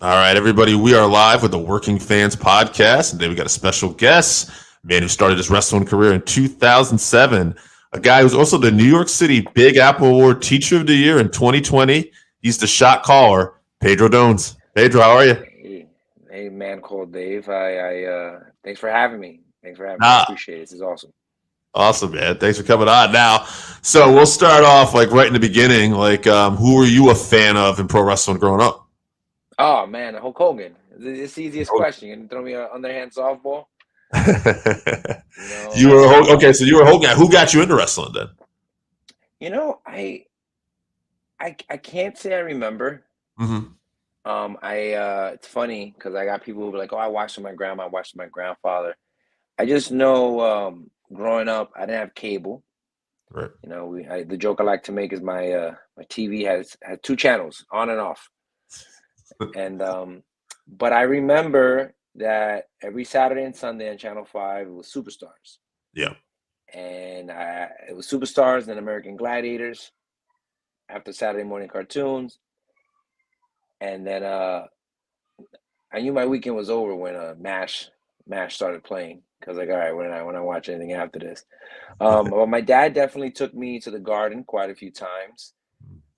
All right, everybody, we are live with the Working Fans Podcast. And today we got a special guest, a man who started his wrestling career in 2007, a guy who's also the New York City Big Apple Award Teacher of the Year in 2020. He's the shot caller, Pedro Dones. Pedro, how are you? Hey, man called Dave. Thanks for having me. Thanks for having me. I Ah, appreciate it. This is awesome. awesome, man. Thanks for coming on. Now, so we'll start off like right in the beginning. Who were you a fan of in pro wrestling growing up? Oh man, Hulk Hogan. It's the easiest question. You can throw me an underhand softball. You know, You were okay. So you were a whole guy. Who got you into wrestling then? you know, I I can't say I remember. Mm-hmm. It's funny because I got people who be like, "Oh, I watched with my grandma, I watched with my grandfather." I just know, growing up, I didn't have cable. Right. You know, the joke I like to make is my TV has two channels, on and off. And but I remember that every Saturday and Sunday on Channel 5 it was Superstars. Yeah. And it was Superstars and American Gladiators after Saturday morning cartoons. And then I knew my weekend was over when MASH started playing. Cause like, all right, when I watch anything after this. Well, my dad definitely took me to the Garden quite a few times.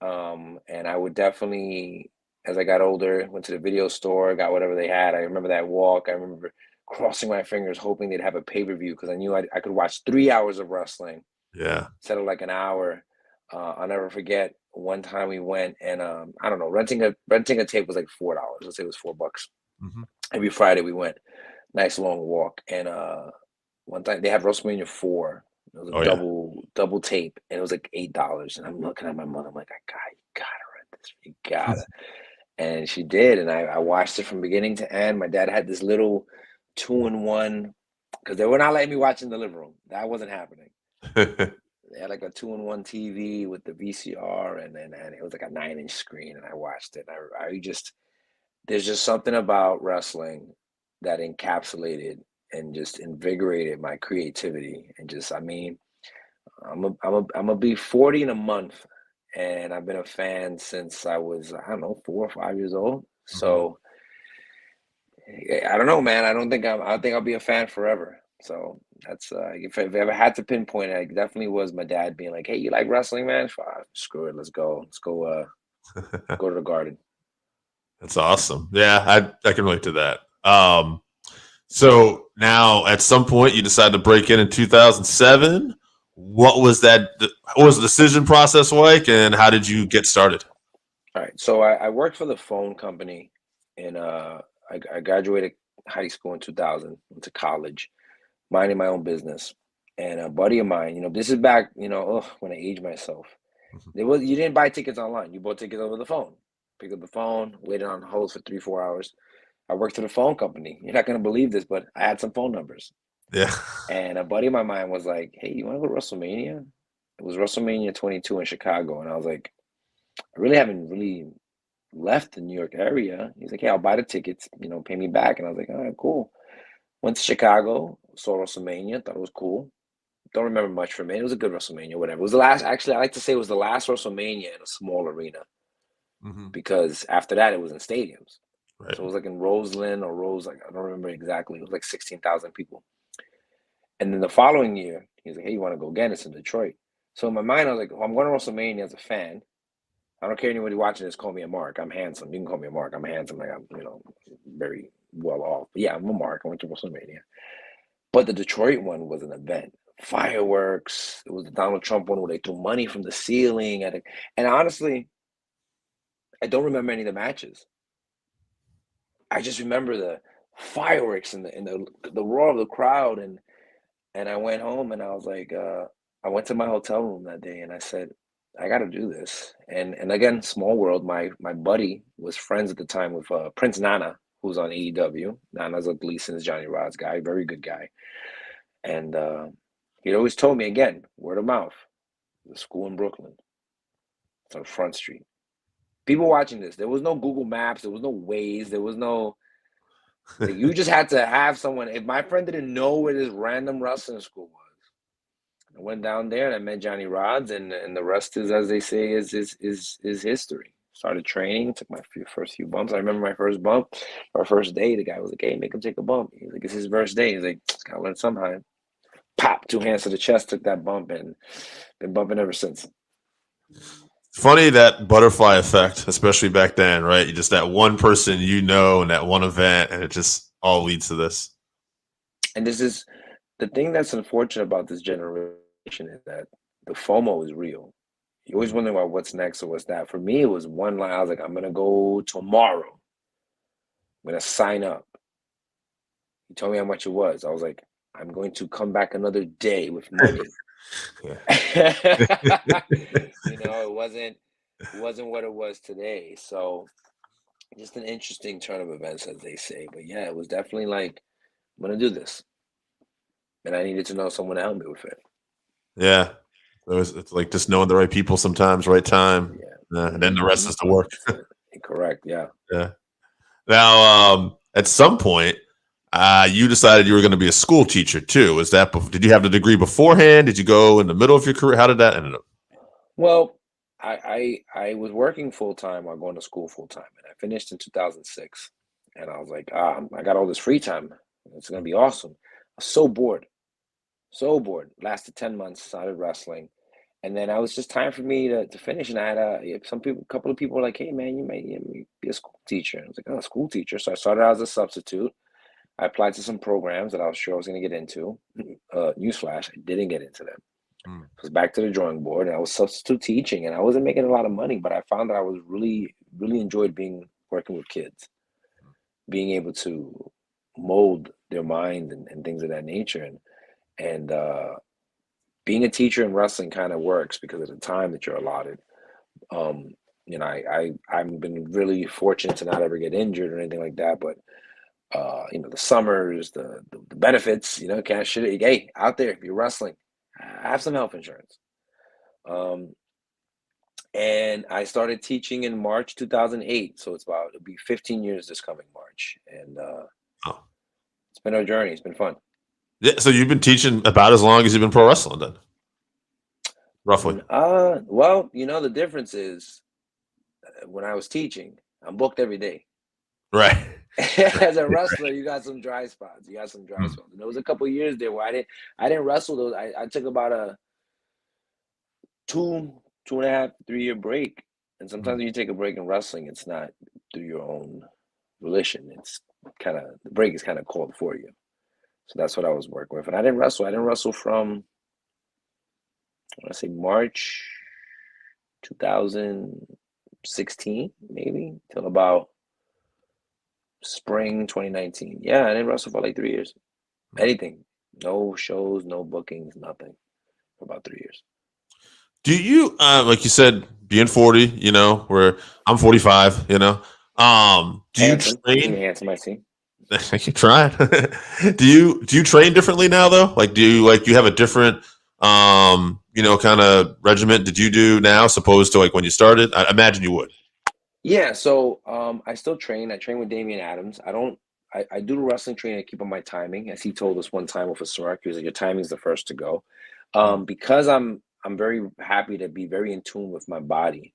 And I would definitely, as I got older, went to the video store, got whatever they had. I remember that walk. I remember crossing my fingers, hoping they'd have a pay-per-view because I knew I could watch 3 hours of wrestling Yeah. instead of like an hour. I'll never forget one time we went and I don't know, renting a tape was like $4. Let's say it was $4. Mm-hmm. Every Friday we went, nice long walk. And one time they had WrestleMania 4. It was a Oh yeah. double tape, and it was like $8. And I'm looking at my mother, I'm like, you gotta rent this. You gotta. And she did, and I watched it from beginning to end. My dad had this little 2-in-1 because they were not letting me watch in the living room. That wasn't happening. They had like a 2-in-1 TV with the VCR, and it was like a 9-inch screen, and I watched it. I just there's just something about wrestling that encapsulated and just invigorated my creativity and just I mean I'm gonna be 40 in a month, and I've been a fan since I was I don't know 4 or 5 years old. Mm-hmm. So I don't know, man. I don't think I'll be a fan forever. So that's if I ever had to pinpoint it, it definitely was my dad being like, "Hey, you like wrestling, man? Screw it, let's go. Let's go. Go to the Garden." That's awesome. Yeah, I can relate to that. So now at some point you decided to break in 2007. What was that? What was the decision process like, and how did you get started? All right. So I worked for the phone company, and I graduated high school in 2000, went to college, minding my own business. And a buddy of mine, this is back, when I aged myself. You didn't buy tickets online. You bought tickets over the phone. Picked up the phone, waited on hold for 3, 4 hours. I worked for the phone company. You're not gonna believe this, but I had some phone numbers. Yeah. And a buddy of my mine was like, "Hey, you want to go to WrestleMania?" It was WrestleMania 22 in Chicago, and I was like, "I really haven't really left the New York area." He's like, "Hey, I'll buy the tickets, pay me back." And I was like, "All right, cool." Went to Chicago, saw WrestleMania, thought it was cool. Don't remember much from it. It was a good WrestleMania, whatever. It was the last, actually, I like to say it was the last WrestleMania in a small arena Mm-hmm. because after that it was in stadiums. Right. So it was like in Roseland or Rose, like I don't remember exactly. It was like 16,000 people. And then the following year, he's like, "Hey, you want to go again? It's in Detroit." So in my mind, I was like, "Oh, I'm going to WrestleMania as a fan. I don't care anybody watching this. Call me a Mark. I'm handsome. You can call me a Mark. I'm handsome. Like I'm, very well off. But yeah, I'm a Mark. I went to WrestleMania. But the Detroit one was an event. Fireworks. It was the Donald Trump one where they threw money from the ceiling. And honestly, I don't remember any of the matches. I just remember the fireworks and the roar of the crowd. And I went home and I was like, I went to my hotel room that day and I said, I got to do this. And again, small world. My buddy was friends at the time with Prince Nana, who's on AEW. Nana's a Gleason's Johnny Rod's guy, very good guy. And he'd always told me again, word of mouth, the school in Brooklyn. It's on Front Street. People watching this, there was no Google Maps, there was no Waze, there was no like you just had to have someone. If my friend didn't know where this random wrestling school was, I went down there and I met Johnny Rods, and the rest is, as they say, is history. started training, took my first few bumps. I remember my first bump, our first day, the guy was like, hey, make him take a bump. He's like, it's his first day. He's like, it's gotta learn somehow. Pop, 2 hands to the chest, took that bump, and been bumping ever since. Funny that butterfly effect, especially back then, right? You just that one person and that one event, and it just all leads to this. And this is the thing that's unfortunate about this generation is that the FOMO is real. You always wonder about what's next or what's that. For me, it was one line. I was like, I'm gonna go tomorrow. I'm gonna sign up. He told me how much it was. I was like, I'm going to come back another day with money. It wasn't what it was today. So just an interesting turn of events, as they say. But yeah, it was definitely like, I'm gonna do this. And I needed to know someone to help me with it. Yeah. It's like just knowing the right people sometimes, right time. Yeah. And then the rest is the work. Correct. Yeah. Yeah. Now, at some point, you decided you were going to be a school teacher too. Did you have the degree beforehand? Did you go in the middle of your career? How did that end up? Well, I was working full time while going to school full time, and I finished in 2006. And I was like, I got all this free time. It's gonna be awesome. I was so bored, so bored. Lasted 10 months. Started wrestling, and then I was just time for me to finish. And I had a couple of people were like, "Hey, man, you may be a school teacher." I was like, "Oh, a school teacher." So I started out as a substitute. I applied to some programs that I was sure I was going to get into. Newsflash, I didn't get into them. Mm. I was back to the drawing board, and I was substitute teaching, and I wasn't making a lot of money, but I found that I was really, really enjoyed working with kids, being able to mold their mind and things of that nature, and being a teacher in wrestling kind of works because of the time that you're allotted. Um, I've been really fortunate to not ever get injured or anything like that, but the summers, the benefits, can't shit. Hey, out there, if you're wrestling, have some health insurance. And I started teaching in March 2008, so it'll be 15 years this coming March, and Oh. it's been a journey. It's been fun. Yeah. So you've been teaching about as long as you've been pro wrestling, then, roughly. Well, the difference is when I was teaching, I'm booked every day. Right. As a wrestler, you got some dry spots. You got some dry spots. And there was a couple of years there where I didn't wrestle those. I took about a 2.5, 3 year break. And sometimes when you take a break in wrestling, it's not through your own volition. It's the break is kind of called for you. So that's what I was working with. And I didn't wrestle. I didn't wrestle from I want to say March 2016, maybe, till about spring 2019. Yeah, I didn't wrestle for like 3 years. Anything. No shows, no bookings, nothing for about 3 years. Do you, like you said, being 40, where I'm 45, do Handsome. you train? Handsome, I see. You trying. Do you train differently now though? Like, you have a different, kind of regiment did you do now, supposed to like when you started? I imagine you would. Yeah, so I still train. I train with Damian Adams. I do the wrestling training. I keep on my timing. As he told us one time with a Sorek, he was like, your timing's the first to go. Because I'm very happy to be very in tune with my body.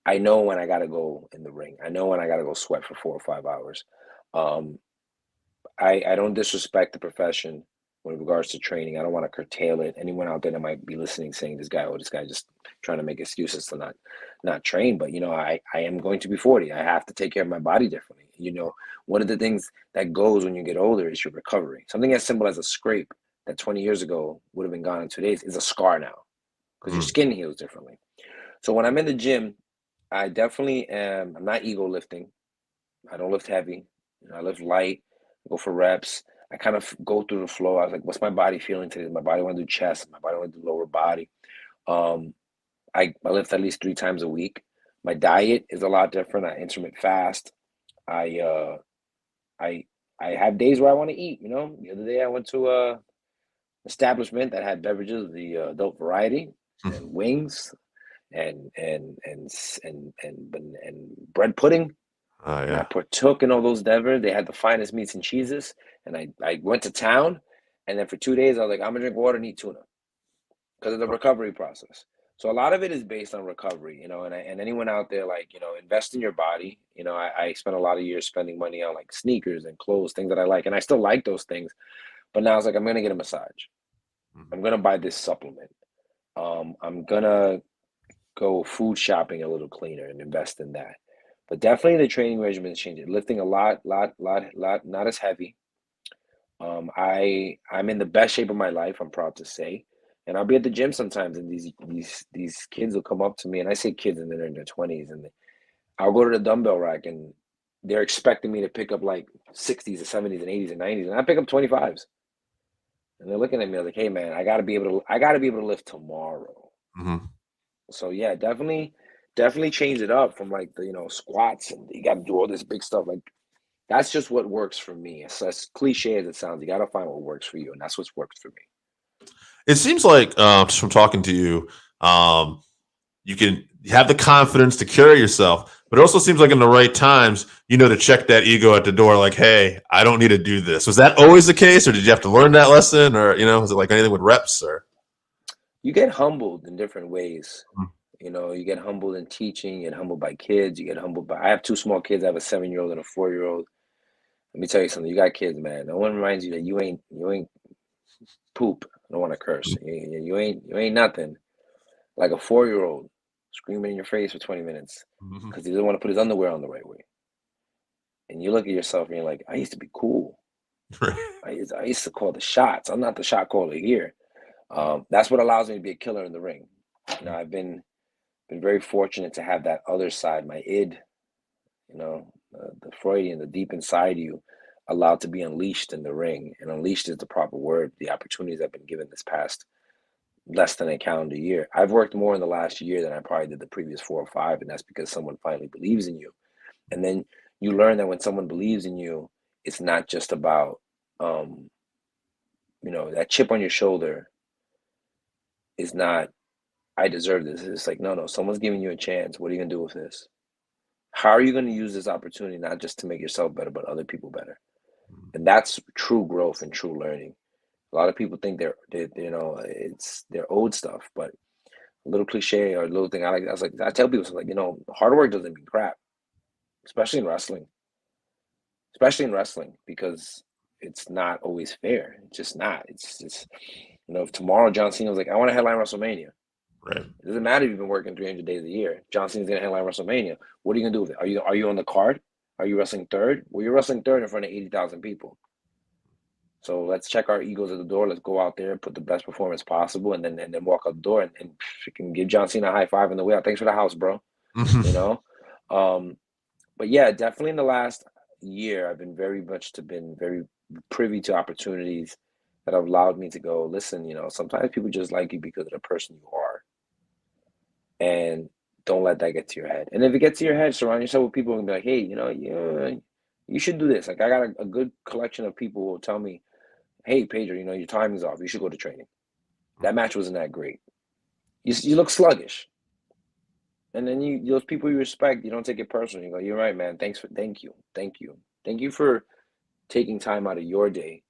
I know when I gotta go in the ring. I know when I gotta go sweat for 4 or 5 hours. Um, I don't disrespect the profession with regards to training. I don't want to curtail it. Anyone out there that might be listening saying this guy just trying to make excuses to not train. But I am going to be 40. I have to take care of my body differently. One of the things that goes when you get older is your recovery. Something as simple as a scrape that 20 years ago would have been gone in 2 days is a scar now because your skin heals differently. So when I'm in the gym, I definitely am. I'm not ego lifting. I don't lift heavy. I lift light. Go for reps. I kind of go through the flow. I was like, what's my body feeling today? Does my body want to do chest? My body want to do lower body? I lift at least 3 times a week. My diet is a lot different. I intermittent fast. I I have days where I want to eat. The other day I went to a establishment that had beverages, the adult variety, and wings, and bread pudding. Oh And I yeah. partook in all those endeavors. They had the finest meats and cheeses. And I went to town. And then for 2 days, I was like, I'm going to drink water and eat tuna because of the recovery process. So a lot of it is based on recovery, and anyone out there, like, invest in your body. I spent a lot of years spending money on like sneakers and clothes, things that I like, and I still like those things. But now it's like, I'm gonna get a massage. Mhm. I'm gonna buy this supplement. I'm gonna go food shopping a little cleaner and invest in that. But definitely the training regimen is changing. Lifting a lot, not as heavy. I'm in the best shape of my life, I'm proud to say. And I'll be at the gym sometimes, and these kids will come up to me, and I say kids, and they're in their 20s, and I'll go to the dumbbell rack, and they're expecting me to pick up like 60s or 70s and 80s and 90s, and I pick up 25s. And they're looking at me like, "Hey man, I gotta be able to lift tomorrow." Mhm. So yeah, definitely change it up from like the squats, and you got to do all this big stuff. Like, that's just what works for me. It's as cliche as it sounds. You got to find what works for you, and that's what's worked for me. It seems like just from talking to you, um, you can have the confidence to carry yourself, but it also seems like in the right times, to check that ego at the door, like, hey, I don't need to do this. Was that always the case, or did you have to learn that lesson, or was it like anything with reps, or? You get humbled in different ways. Mhm. You get humbled in teaching. You get humbled by kids. You get humbled by. I have two small kids. I have a 7-year-old and a 4-year-old. Let me tell you something. You got kids, man. No one reminds you that you ain't poop. I don't want to curse. You ain't nothing. Like a 4-year-old screaming in your face for 20 minutes Mhm. because he doesn't want to put his underwear on the right way. And you look at yourself and you're like, I used to be cool. I used to call the shots. I'm not the shot caller here. That's what allows me to be a killer in the ring. I've been very fortunate to have that other side, my id, the Freudian, the deep inside you, allowed to be unleashed in the ring. And unleashed is the proper word. The opportunities I've been given this past less than a calendar year. I've worked more in the last year than I probably did the previous 4 or 5, and that's because someone finally believes in you. And then you learn that when someone believes in you, it's not just about um, that chip on your shoulder is not, I deserve this. It's like, no, someone's giving you a chance. What are you gonna do with this? How are you gonna use this opportunity not just to make yourself better, but other people better? And that's true growth and true learning. A lot of people think it's their old stuff, but a little cliche or a little thing I tell people, like, hard work doesn't mean crap, especially in wrestling. Especially in wrestling, because it's not always fair. It's just not. It's just, if tomorrow John Cena was like, I want to headline WrestleMania. Right. It doesn't matter if you've been working 300 days a year. John Cena's gonna headline WrestleMania. What are you gonna do with it? Are you on the card? Are you wrestling third? Well, you're wrestling third in front of 80,000 people. So let's check our egos at the door. Let's go out there, put the best performance possible, and then walk out the door and freaking give John Cena a high five on the way out. Thanks for the house, bro. You Mhm. know, um, but yeah, definitely in the last year, I've been very privy to opportunities that have allowed me to go, listen, sometimes people just like you because of the person you are, and don't let that get to your head. And if it gets to your head, surround yourself with people who can be like, hey, you should do this. Like, I got a good collection of people who will tell me, hey, Pedro, your timing's off. You should go to training. That match wasn't that great. You look sluggish. And then those people you respect, you don't take it personally. You go, you're right, man. Thank you for taking time out of your day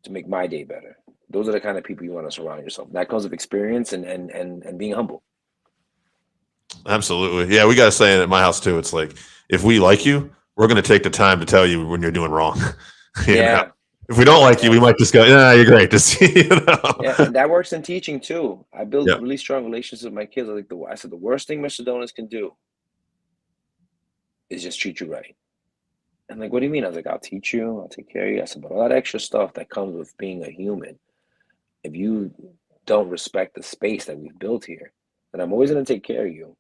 to make my day better. Those are the kind of people you want to surround yourself. That comes with experience and being humble. Absolutely. Yeah, we got to say it at my house too. It's like, if we like you, we're going to take the time to tell you when you're doing wrong. you know, Yeah, if we don't like you, yeah, we might just go, "Yeah, you're great." Just yeah, and that works in teaching too. I built Yeah. really strong relationships with my kids. I said the worst thing Mr. Dones can do is just treat you right. And like, what do you mean? I was like, I'll teach you, I'll take care of you. I said, but all that extra stuff that comes with being a human, if you don't respect the space that we've built here, then I'm always going to take care of you,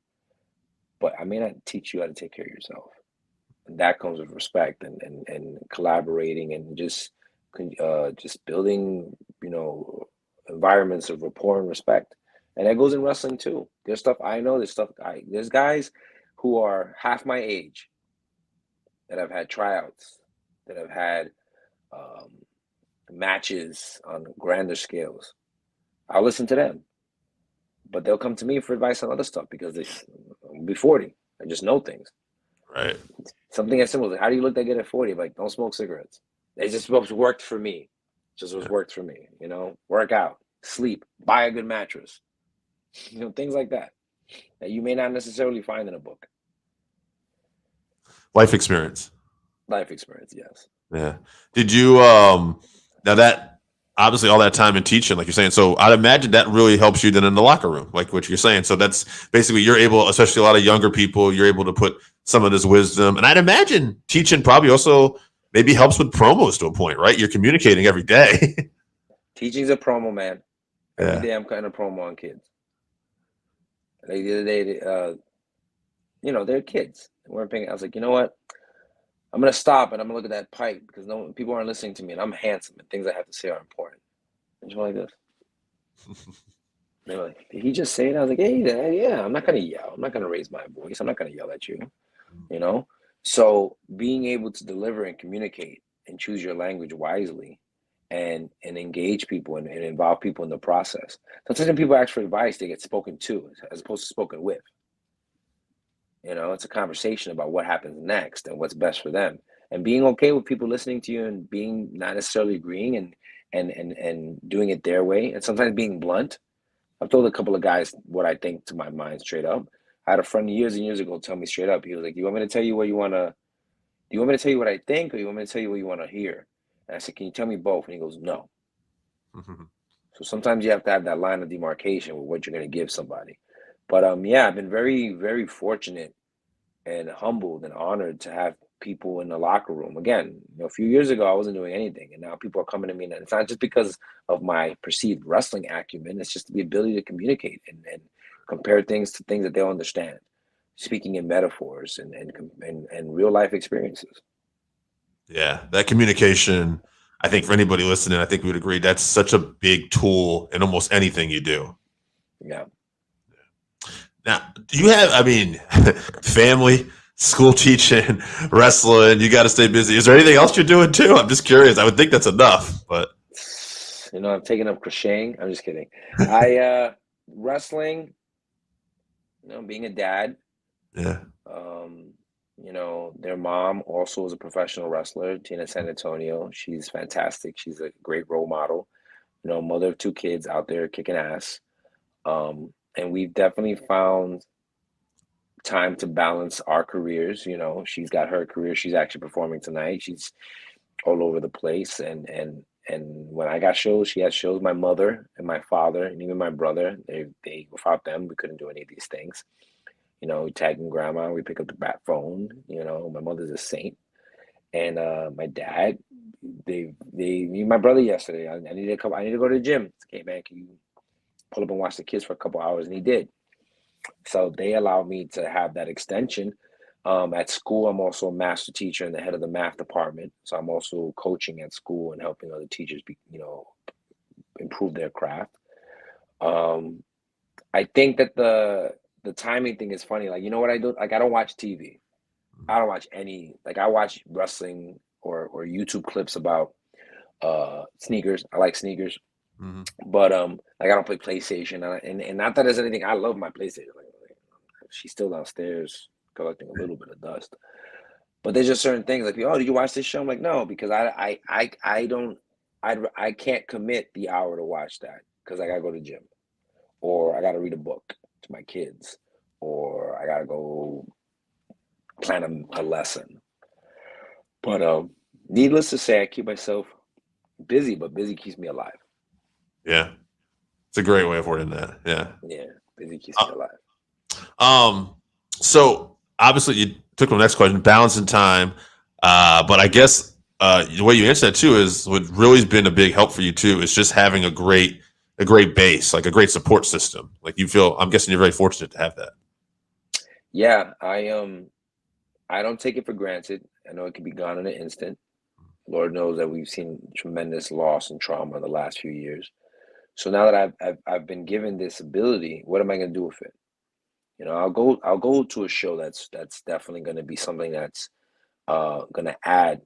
but I may not teach you how to take care of yourself. And that comes with respect and collaborating and just building, you know, environments of rapport and respect. And that goes in wrestling too. There's stuff I know. There's guys who are half my age that have had tryouts, that have had um, matches on grander scales. I'll listen to them, but they'll come to me for advice on other stuff because I'm be 40. I just know things. Right. Something as simple as, how do you look that good at 40? Like, don't smoke cigarettes. It just was worked for me. Just was worked for me. Work out, sleep, buy a good mattress. Things like that you may not necessarily find in a book. Life experience. Life experience, yes. Yeah. Did you now that obviously all that time in teaching, like you're saying, so I'd imagine that really helps you then in the locker room, like what you're saying. So that's basically you're able, especially a lot of younger people, you're able to put some of this wisdom. And I'd imagine teaching probably also maybe helps with promos to a point, right? You're communicating every day. Teaching's a promo, man. Every Yeah. day I'm cutting a promo on kids. Like the other day, they're kids. They weren't paying. I was like, you know what? I'm gonna stop and I'm gonna look at that pipe because no people aren't listening to me, and I'm handsome and things I have to say are important. And just like this. They were like, did he just say it? I was like, hey, yeah. I'm not gonna yell. I'm not gonna raise my voice. I'm not gonna yell at you. You know. So being able to deliver and communicate and choose your language wisely, and engage people and involve people in the process. Sometimes when people ask for advice, they get spoken to as opposed to spoken with. It's a conversation about what happens next and what's best for them. And being okay with people listening to you and being not necessarily agreeing and doing it their way. And sometimes being blunt. I've told a couple of guys what I think to my mind straight up. I had a friend years and years ago tell me straight up. He was like, "You want me to tell you what you wanna? Do you want me to tell you what I think, or you want me to tell you what you want to hear?" And I said, "Can you tell me both?" And he goes, "No." So sometimes you have to have that line of demarcation with what you're going to give somebody. But yeah, I've been very, very fortunate and humbled and honored to have people in the locker room. Again, a few years ago, I wasn't doing anything, and now people are coming to me, and it's not just because of my perceived wrestling acumen. It's just the ability to communicate and compare things to things that they'll understand, speaking in metaphors and real life experiences. Yeah. That communication, I think for anybody listening, I think we would agree that's such a big tool in almost anything you do. Yeah. Now, do you have, I mean, family, school teaching, wrestling, you got to stay busy. Is there anything else you're doing too? I'm just curious. I would think that's enough, but I'm taking up crocheting. I'm just kidding. I wrestling, being a dad. yeah. Um, their mom also is a professional wrestler, Tina San Antonio. She's fantastic. She's a great role model. Mother of two kids out there kicking ass. And we've definitely found time to balance our careers. She's got her career. She's actually performing tonight. She's all over the place. And when I got shows, she has shows. My mother and my father and even my brother, they without them, we couldn't do any of these things. Tagging grandma, we pick up the bat phone. My mother's a saint. And my dad, my brother yesterday. I need to come. I need to go to the gym. Okay, man, can you pull up and watch the kids for a couple hours? And he did. So they allowed me to have that extension. At school, I'm also a master teacher and the head of the math department. So I'm also coaching at school and helping other teachers improve their craft. Um, I think that the timing thing is funny. Like, you know what I do? Like, I don't watch TV. I don't watch any. Like, I watch wrestling or YouTube clips about sneakers. I like sneakers. Mm-hmm. But like, I don't play PlayStation, and not that there's anything. I love my PlayStation. Like, she's still downstairs collecting a little bit of dust. But there's just certain things like, oh, did you watch this show? I'm like, no, because I don't, I can't commit the hour to watch that because I gotta go to the gym, or I gotta read a book to my kids, or I gotta go plan a lesson. But needless to say, I keep myself busy, but busy keeps me alive. Yeah. It's a great way of wording that. Yeah. Yeah, busy keeps me alive. So obviously you took the next question, balancing time. But I guess the way you answer that too is what really has been a big help for you too is just having a great base, like a great support system. Like you feel, I'm guessing you're very fortunate to have that. Yeah, I don't take it for granted. I know it can be gone in an instant. Lord knows that we've seen tremendous loss and trauma in the last few years. So now that I've been given this ability, what am I going to do with it? I'll go to a show that's definitely going to be something that's going to add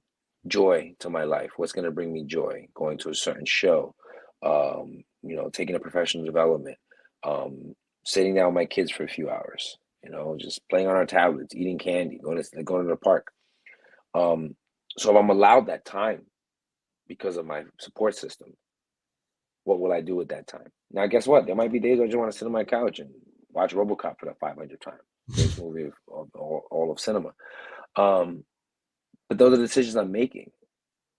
joy to my life. What's going to bring me joy? Going to a certain show, taking a professional development, sitting down with my kids for a few hours. Just playing on our tablets, eating candy, going to the park. So if I'm allowed that time because of my support system, what will I do at that time? Now, guess what? There might be days where I just want to sit on my couch and watch RoboCop for the 500th time. Greatest movie of all of cinema. But those are the decisions I'm making,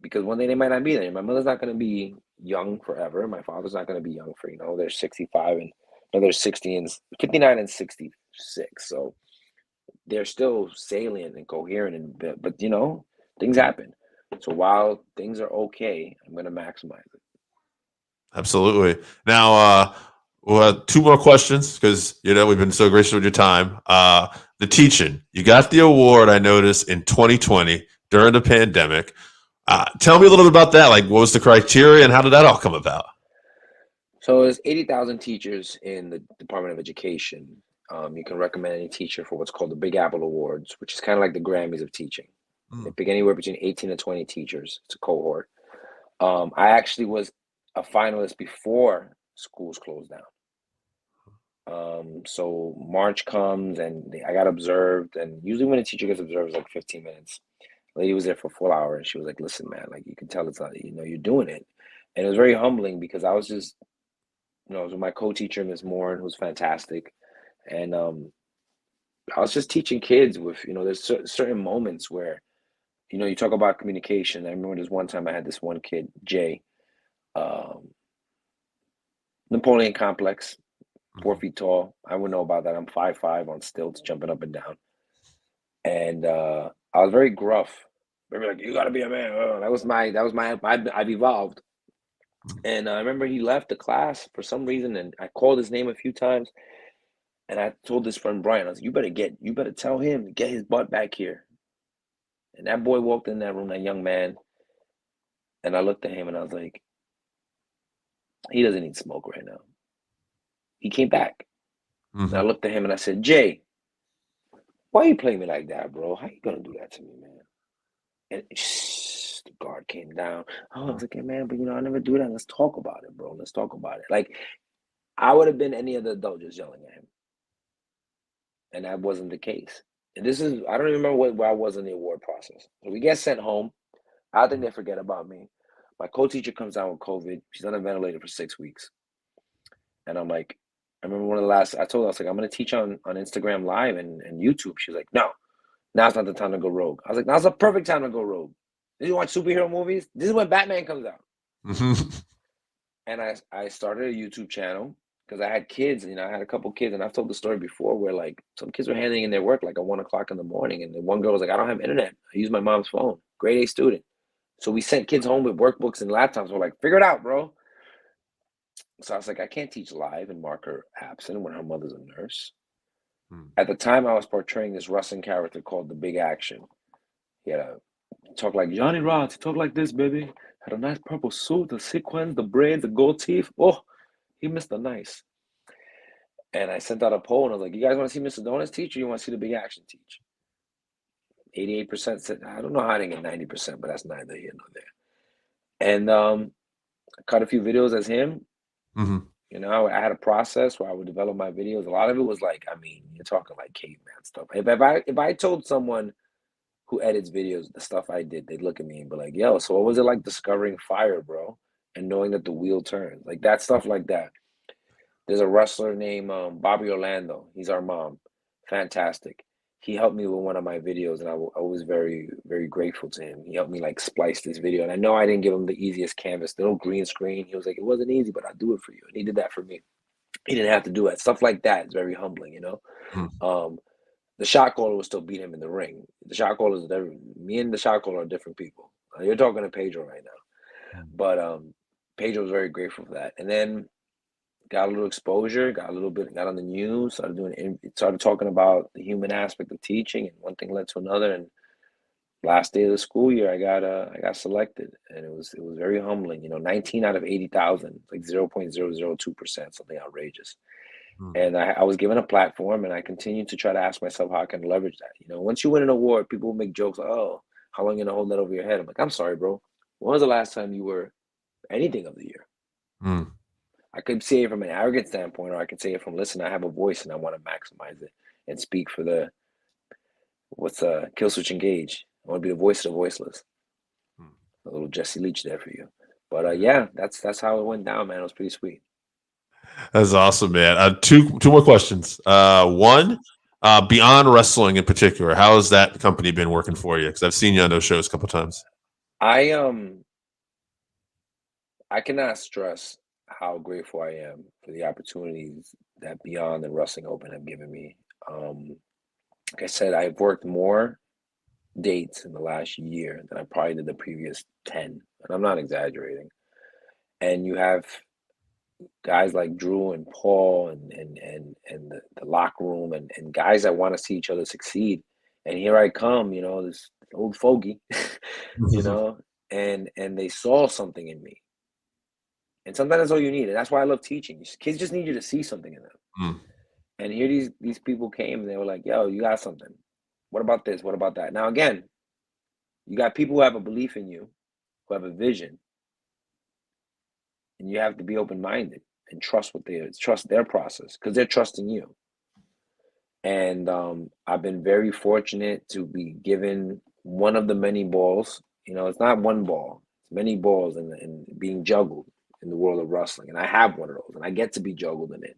because one day they might not be there. My mother's not going to be young forever. My father's not going to be young for, they're 65 and they're 60 and 59 and 66. So they're still salient and coherent, but things happen. So while things are okay, I'm going to maximize it. Absolutely. Now, we'll have two more questions because we've been so gracious with your time. The teaching, you got the award, I noticed, in 2020 during the pandemic. Tell me a little bit about that. Like, what was the criteria and how did that all come about? So there's 80,000 teachers in the Department of Education. You can recommend any teacher for what's called the Big Apple Awards, which is kind of like the Grammys of teaching. They pick anywhere between 18 and 20 teachers. It's a cohort. I actually was a finalist before schools closed down. So March comes and I got observed, and usually when a teacher gets observed, it's like 15 minutes. The lady was there for a full hour, and she was like, "Listen, man, like you can tell it's not, you're doing it," and it was very humbling because I was just, I was with my co-teacher, Ms. Moore, who's fantastic, and I was just teaching kids with, there's certain moments where, you talk about communication. I remember this one time I had this one kid, Jay, um, Napoleon complex, 4 feet tall. I wouldn't know about that. I'm 5'5" on stilts, jumping up and down. And I was very gruff. Very like, you gotta be a man. I've evolved. And I remember he left the class for some reason, and I called his name a few times. And I told this friend Brian, I was like, you better tell him to get his butt back here. And that boy walked in that room, that young man, and I looked at him and I was like, he doesn't need smoke right now. He came back. And I looked at him and I said, Jay, why you playing me like that, bro? How you gonna do that to me, man? And the guard came down. Oh, I was like, hey, man, but I never do that. Let's talk about it, bro. Let's talk about it. Like, I would have been any other adult just yelling at him. And that wasn't the case. And I don't even remember where I was in the award process. So we get sent home. I think they forget about me. My co-teacher comes down with COVID. She's on a ventilator for 6 weeks. And I'm like, I remember one of the last, I told her, I was like, I'm going to teach on Instagram Live and YouTube. She's like, no, now's not the time to go rogue. I was like, now's the perfect time to go rogue. Did you watch superhero movies? This is when Batman comes out. And I started a YouTube channel because I had kids, I had a couple kids, and I've told the story before where like some kids were handing in their work like at 1 o'clock in the morning. And the one girl was like, I don't have internet. I use my mom's phone. Grade A student. So we sent kids home with workbooks and laptops. We're like, figure it out, bro. So I was like, I can't teach live and mark her absent when her mother's a nurse. At the time, I was portraying this Russian character called the Big Action. He had a talk like Johnny Rods. He talked like this, baby. Had a nice purple suit, the sequins, the braids, the gold teeth. Oh, he missed the nice. And I sent out a poll, and I was like, you guys want to see Mr. Dones teach, or you want to see the Big Action teach? 88% said, I don't know how I didn't get 90%, but that's neither here nor there. And I cut a few videos as him. I had a process where I would develop my videos. A lot of it was like, you're talking like caveman stuff. If I told someone who edits videos the stuff I did, they'd look at me and be like, yo, so what was it like discovering fire, bro? And knowing that the wheel turns. Like that stuff like that. There's a wrestler named Bobby Orlando. He's our mom. Fantastic. He helped me with one of my videos, and I was very, very grateful to him. He helped me like splice this video. And I know I didn't give him the easiest canvas, no green screen. He was like, it wasn't easy, but I'll do it for you. And he did that for me. He didn't have to do it. Stuff like that is very humbling, The shot caller will still beat him in the ring. The shot caller me and the shot caller are different people. You're talking to Pedro right now. But Pedro was very grateful for that. And then got a little exposure, got on the news, started talking about the human aspect of teaching, and one thing led to another. And last day of the school year, I got selected, and it was very humbling. 19 out of 80,000, like 0.002%, something outrageous. And I was given a platform, and I continued to try to ask myself how I can leverage that. Once you win an award, people will make jokes like, "Oh, how long are you gonna hold that over your head?" I'm like, "I'm sorry, bro. When was the last time you were anything of the year?" I could say it from an arrogant standpoint, or I could say it from, listen, I have a voice and I want to maximize it and speak for kill switch engage. I want to be the voice of the voiceless. A little Jesse Leach there for you. But yeah, that's how it went down, man. It was pretty sweet. That's awesome, man. Two more questions. One, beyond wrestling in particular, how has that company been working for you? Because I've seen you on those shows a couple times. I I cannot stress how grateful I am for the opportunities that Beyond and Wrestling Open have given me. Like I said, I've worked more dates in the last year than I probably did the previous 10, and I'm not exaggerating. And you have guys like Drew and Paul and the locker room and guys that want to see each other succeed. And here I come, this old fogey, you know, and they saw something in me. And sometimes that's all you need. And that's why I love teaching. Kids just need you to see something in them. Mm. And here these people came and they were like, yo, you got something. What about this? What about that? Now again, you got people who have a belief in you, who have a vision, and you have to be open-minded and trust their process because they're trusting you. And I've been very fortunate to be given one of the many balls. It's not one ball; it's many balls and being juggled in the world of wrestling. And I have one of those, and I get to be juggled in it.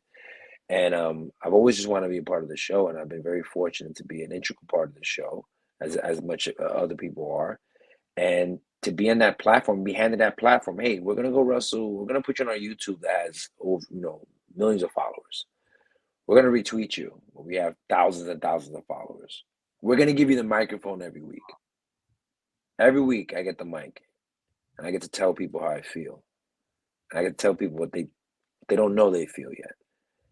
And I've always just wanted to be a part of the show, and I've been very fortunate to be an integral part of the show, as much other people are. And to be on that platform, be handed that platform. Hey, we're gonna go wrestle. We're gonna put you on our YouTube that has millions of followers. We're gonna retweet you. We have thousands and thousands of followers. We're gonna give you the microphone every week. Every week I get the mic, and I get to tell people how I feel. And I get to tell people what they don't know they feel yet.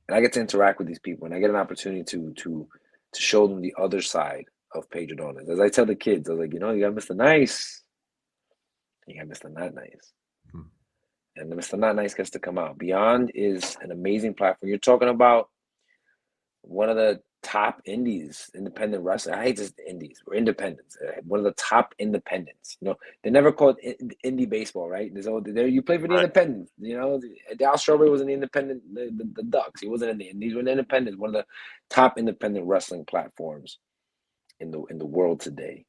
And I get to interact with these people, and I get an opportunity to show them the other side of Pedro Dones. As I tell the kids, I was like, you got Mr. Nice, you got Mr. Not Nice. And the Mr. Not Nice gets to come out. Beyond is an amazing platform. You're talking about one of the top indies, independent wrestling. I hate this indies. We're independents. One of the top independents. They never called indie baseball, right? You play for the independents. Dal Strawberry was in the independent, the Ducks. He wasn't in the indies. We're an independent. One of the top independent wrestling platforms in the world today.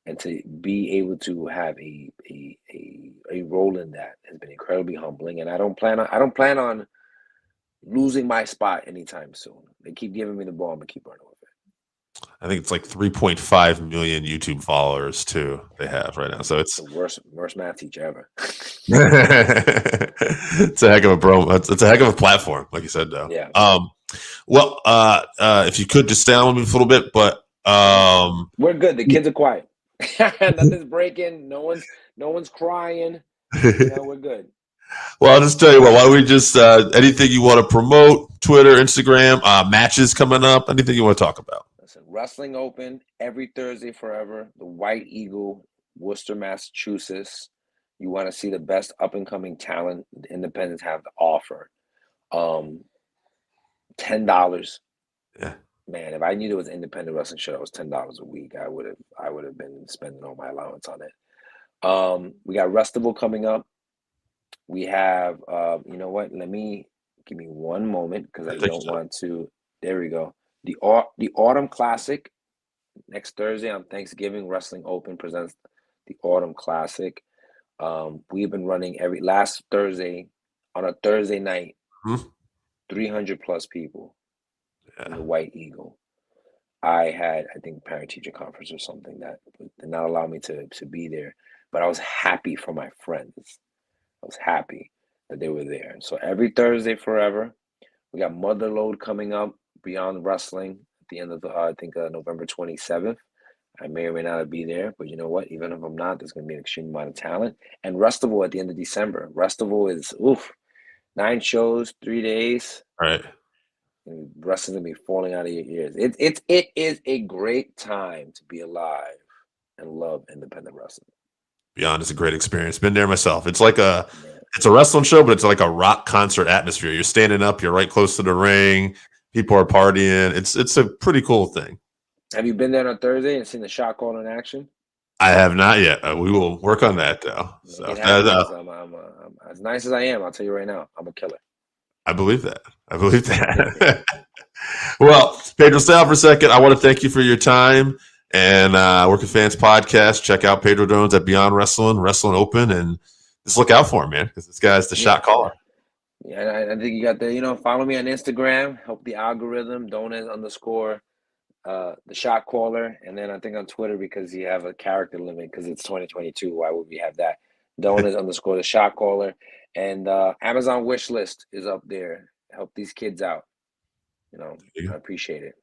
And to be able to have a role in that has been incredibly humbling. And I don't plan on losing my spot anytime soon. They keep giving me the ball. I'm gonna keep running with it. I think it's like 3.5 million YouTube followers too. They have right now, so it's the worst math teacher ever. It's a heck of a it's a heck of a platform, like you said, though. Yeah. Well, if you could just stay on with me for a little bit, but we're good. The kids are quiet. Nothing's breaking. No one's crying. We're good. Well, I'll just tell you what. Why don't we just anything you want to promote? Twitter, Instagram, matches coming up. Anything you want to talk about? Listen, Wrestling Open every Thursday forever. The White Eagle, Worcester, Massachusetts. You want to see the best up and coming talent the independents have to offer. $10. Yeah. Man, if I knew there was an independent wrestling show that was $10 a week, I would have been spending all my allowance on it. We got Restival coming up. We have you know what? Give me one moment because I don't want to. There we go. The Autumn Classic next Thursday on Thanksgiving. Wrestling Open presents the Autumn Classic. We've been running every last Thursday on a Thursday night. 300 plus people. In the White Eagle. I think parent teacher conference or something that did not allow me to be there, but I was happy for my friends. I was happy that they were there. So every Thursday forever, we got Motherload coming up, Beyond Wrestling at the end of November 27th. I may or may not be there, but you know what? Even if I'm not, there's going to be an extreme amount of talent. And Restival at the end of December. Restival is 9 shows, 3 days. All right. And wrestling's gonna be falling out of your ears. It is a great time to be alive and love independent wrestling. Beyond is a great experience. Been there myself. It's like it's a wrestling show, but it's like a rock concert atmosphere. You're standing up, you're right close to the ring. People are partying. It's a pretty cool thing. Have you been there on Thursday and seen the shot call in action? I have not yet. We will work on that though. So I'm as nice as I am, I'll tell you right now, I'm a killer. I believe that. Well, Pedro, stay out for a second. I want to thank you for your time and Working Fans Podcast. Check out Pedro Dones at Beyond Wrestling Open, and just look out for him, man, because this guy's the shot caller. Yeah, I think you got the, follow me on Instagram, help the algorithm, Dones underscore the shot caller, and then I think on Twitter because you have a character limit because it's 2022. Why would we have that? Dones underscore the shot caller, and Amazon wish list is up there. Help these kids out. I appreciate it.